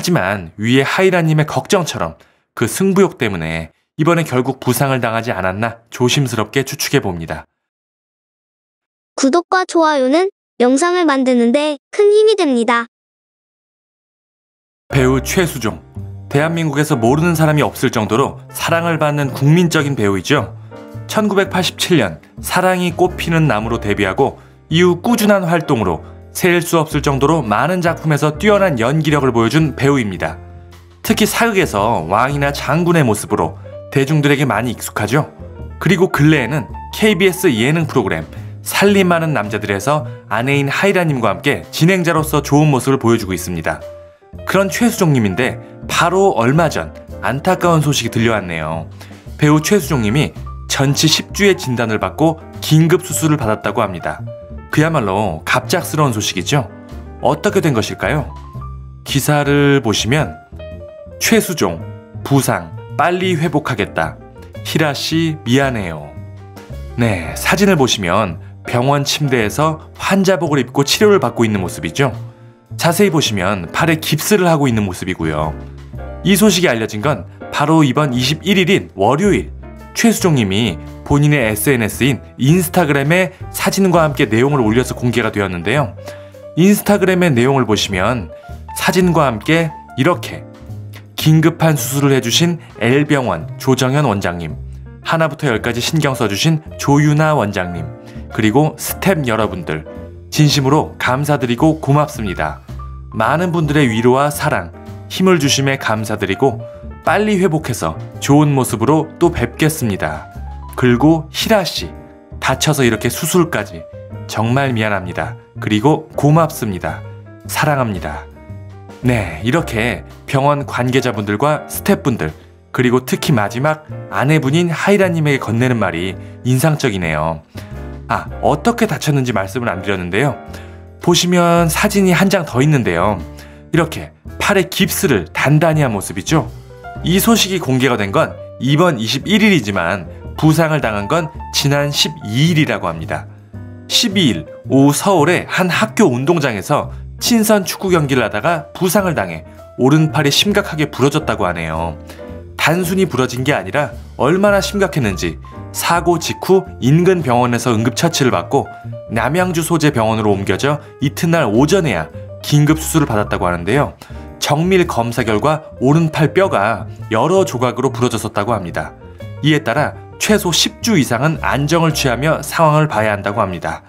하지만 위에 하이라님의 걱정처럼 그 승부욕 때문에 이번에 결국 부상을 당하지 않았나 조심스럽게 추측해봅니다. 구독과 좋아요는 영상을 만드는데 큰 힘이 됩니다. 배우 최수종. 대한민국에서 모르는 사람이 없을 정도로 사랑을 받는 국민적인 배우이죠. 1987년 사랑이 꽃피는 나무로 데뷔하고 이후 꾸준한 활동으로 셀 수 없을 정도로 많은 작품에서 뛰어난 연기력을 보여준 배우입니다. 특히 사극에서 왕이나 장군의 모습으로 대중들에게 많이 익숙하죠. 그리고 근래에는 KBS 예능 프로그램 살림하는 남자들에서 아내인 하이라님과 함께 진행자로서 좋은 모습을 보여주고 있습니다. 그런 최수종님인데 바로 얼마 전 안타까운 소식이 들려왔네요. 배우 최수종님이 전치 10주의 진단을 받고 긴급 수술을 받았다고 합니다. 그야말로 갑작스러운 소식이죠. 어떻게 된 것일까요? 기사를 보시면 최수종, 부상, 빨리 회복하겠다. 희라씨 미안해요. 네, 사진을 보시면 병원 침대에서 환자복을 입고 치료를 받고 있는 모습이죠. 자세히 보시면 팔에 깁스를 하고 있는 모습이고요. 이 소식이 알려진 건 바로 이번 21일인 월요일 최수종님이 본인의 SNS인 인스타그램에 사진과 함께 내용을 올려서 공개가 되었는데요. 인스타그램의 내용을 보시면 사진과 함께 이렇게 긴급한 수술을 해주신 L병원 조정현 원장님, 하나부터 열까지 신경 써주신 조윤아 원장님, 그리고 스텝 여러분들 진심으로 감사드리고 고맙습니다. 많은 분들의 위로와 사랑, 힘을 주심에 감사드리고 빨리 회복해서 좋은 모습으로 또 뵙겠습니다. 그리고 희라씨, 다쳐서 이렇게 수술까지 정말 미안합니다. 그리고 고맙습니다. 사랑합니다. 네, 이렇게 병원 관계자분들과 스태프분들, 그리고 특히 마지막 아내분인 하이라님에게 건네는 말이 인상적이네요. 어떻게 다쳤는지 말씀을 안 드렸는데요. 보시면 사진이 한 장 더 있는데요. 이렇게 팔에 깁스를 단단히 한 모습이죠. 이 소식이 공개가 된 건 이번 21일이지만 부상을 당한 건 지난 12일이라고 합니다. 12일 오후 서울의 한 학교 운동장에서 친선 축구 경기를 하다가 부상을 당해 오른팔이 심각하게 부러졌다고 하네요. 단순히 부러진 게 아니라 얼마나 심각했는지 사고 직후 인근 병원에서 응급처치를 받고 남양주 소재 병원으로 옮겨져 이튿날 오전에야 긴급 수술을 받았다고 하는데요. 정밀 검사 결과 오른팔 뼈가 여러 조각으로 부러졌었다고 합니다. 이에 따라 최소 10주 이상은 안정을 취하며 상황을 봐야 한다고 합니다.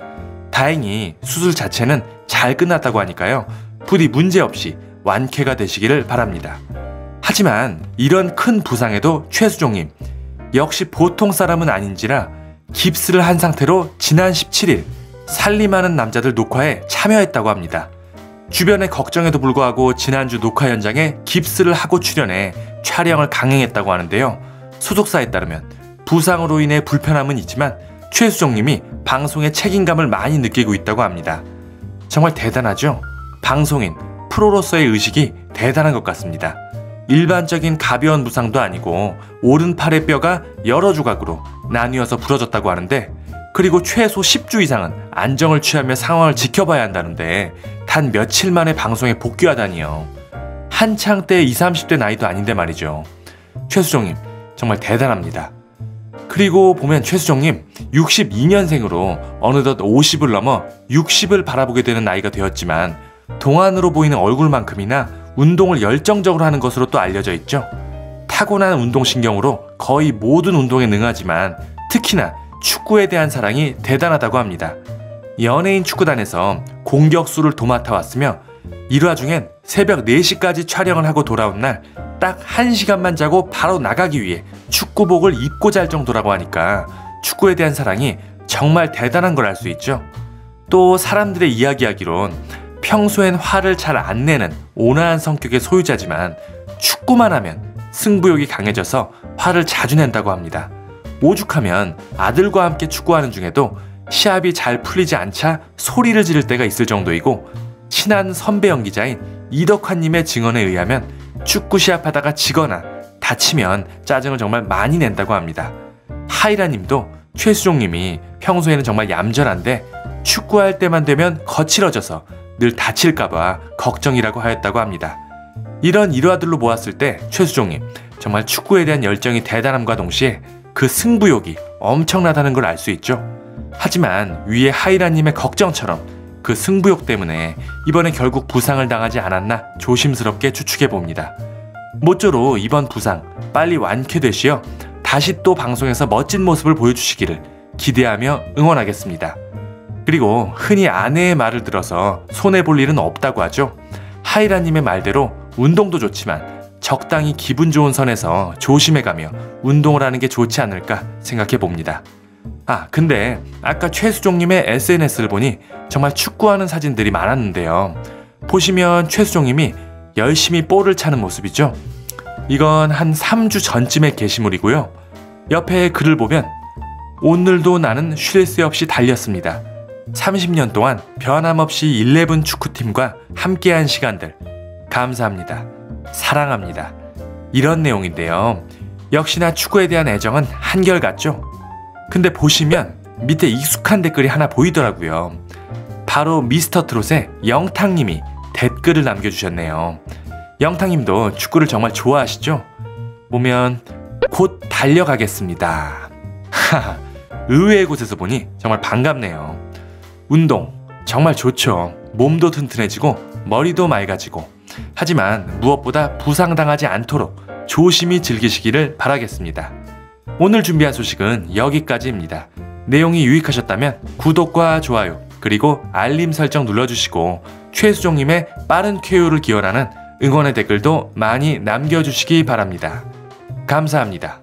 다행히 수술 자체는 잘 끝났다고 하니까요. 부디 문제없이 완쾌가 되시기를 바랍니다. 하지만 이런 큰 부상에도 최수종님 역시 보통 사람은 아닌지라 깁스를 한 상태로 지난 17일 살림하는 남자들 녹화에 참여했다고 합니다. 주변의 걱정에도 불구하고 지난주 녹화 현장에 깁스를 하고 출연해 촬영을 강행했다고 하는데요. 소속사에 따르면 부상으로 인해 불편함은 있지만 최수종님이 방송에 책임감을 많이 느끼고 있다고 합니다. 정말 대단하죠? 방송인, 프로로서의 의식이 대단한 것 같습니다. 일반적인 가벼운 부상도 아니고 오른팔의 뼈가 여러 조각으로 나뉘어서 부러졌다고 하는데, 그리고 최소 10주 이상은 안정을 취하며 상황을 지켜봐야 한다는데 단 며칠 만에 방송에 복귀하다니요. 한창 때 20, 30대 나이도 아닌데 말이죠. 최수종님 정말 대단합니다. 그리고 보면 최수종님 62년생으로 어느덧 50을 넘어 60을 바라보게 되는 나이가 되었지만 동안으로 보이는 얼굴만큼이나 운동을 열정적으로 하는 것으로 또 알려져 있죠. 타고난 운동신경으로 거의 모든 운동에 능하지만 특히나 축구에 대한 사랑이 대단하다고 합니다. 연예인 축구단에서 공격수를 도맡아 왔으며 일화 중엔 새벽 4시까지 촬영을 하고 돌아온 날 딱 1시간만 자고 바로 나가기 위해 축구복을 입고 잘 정도라고 하니까 축구에 대한 사랑이 정말 대단한 걸 알 수 있죠. 또 사람들의 이야기하기론 평소엔 화를 잘 안 내는 온화한 성격의 소유자지만 축구만 하면 승부욕이 강해져서 화를 자주 낸다고 합니다. 오죽하면 아들과 함께 축구하는 중에도 시합이 잘 풀리지 않자 소리를 지를 때가 있을 정도이고, 친한 선배 연기자인 이덕환님의 증언에 의하면 축구 시합하다가 지거나 다치면 짜증을 정말 많이 낸다고 합니다. 하이라님도 최수종님이 평소에는 정말 얌전한데 축구할 때만 되면 거칠어져서 늘 다칠까봐 걱정이라고 하였다고 합니다. 이런 일화들로 보았을 때 최수종님 정말 축구에 대한 열정이 대단함과 동시에 그 승부욕이 엄청나다는 걸 알 수 있죠. 하지만 위에 하이라님의 걱정처럼 그 승부욕 때문에 이번에 결국 부상을 당하지 않았나 조심스럽게 추측해봅니다. 모쪼록 이번 부상 빨리 완쾌되시어 다시 또 방송에서 멋진 모습을 보여주시기를 기대하며 응원하겠습니다. 그리고 흔히 아내의 말을 들어서 손해볼 일은 없다고 하죠. 하이라님의 말대로 운동도 좋지만 적당히 기분 좋은 선에서 조심해가며 운동을 하는 게 좋지 않을까 생각해봅니다. 근데 아까 최수종님의 SNS를 보니 정말 축구하는 사진들이 많았는데요. 보시면 최수종님이 열심히 볼을 차는 모습이죠. 이건 한 3주 전쯤의 게시물이고요. 옆에 글을 보면 오늘도 나는 쉴 새 없이 달렸습니다. 30년 동안 변함없이 11 축구팀과 함께한 시간들 감사합니다. 사랑합니다. 이런 내용인데요. 역시나 축구에 대한 애정은 한결같죠. 근데 보시면 밑에 익숙한 댓글이 하나 보이더라고요. 바로 미스터트롯의 영탁님이 댓글을 남겨주셨네요. 영탁님도 축구를 정말 좋아하시죠? 보면 곧 달려가겠습니다. 의외의 곳에서 보니 정말 반갑네요. 운동 정말 좋죠. 몸도 튼튼해지고 머리도 맑아지고. 하지만 무엇보다 부상당하지 않도록 조심히 즐기시기를 바라겠습니다. 오늘 준비한 소식은 여기까지입니다. 내용이 유익하셨다면 구독과 좋아요 그리고 알림 설정 눌러주시고 최수종님의 빠른 쾌유를 기원하는 응원의 댓글도 많이 남겨주시기 바랍니다. 감사합니다.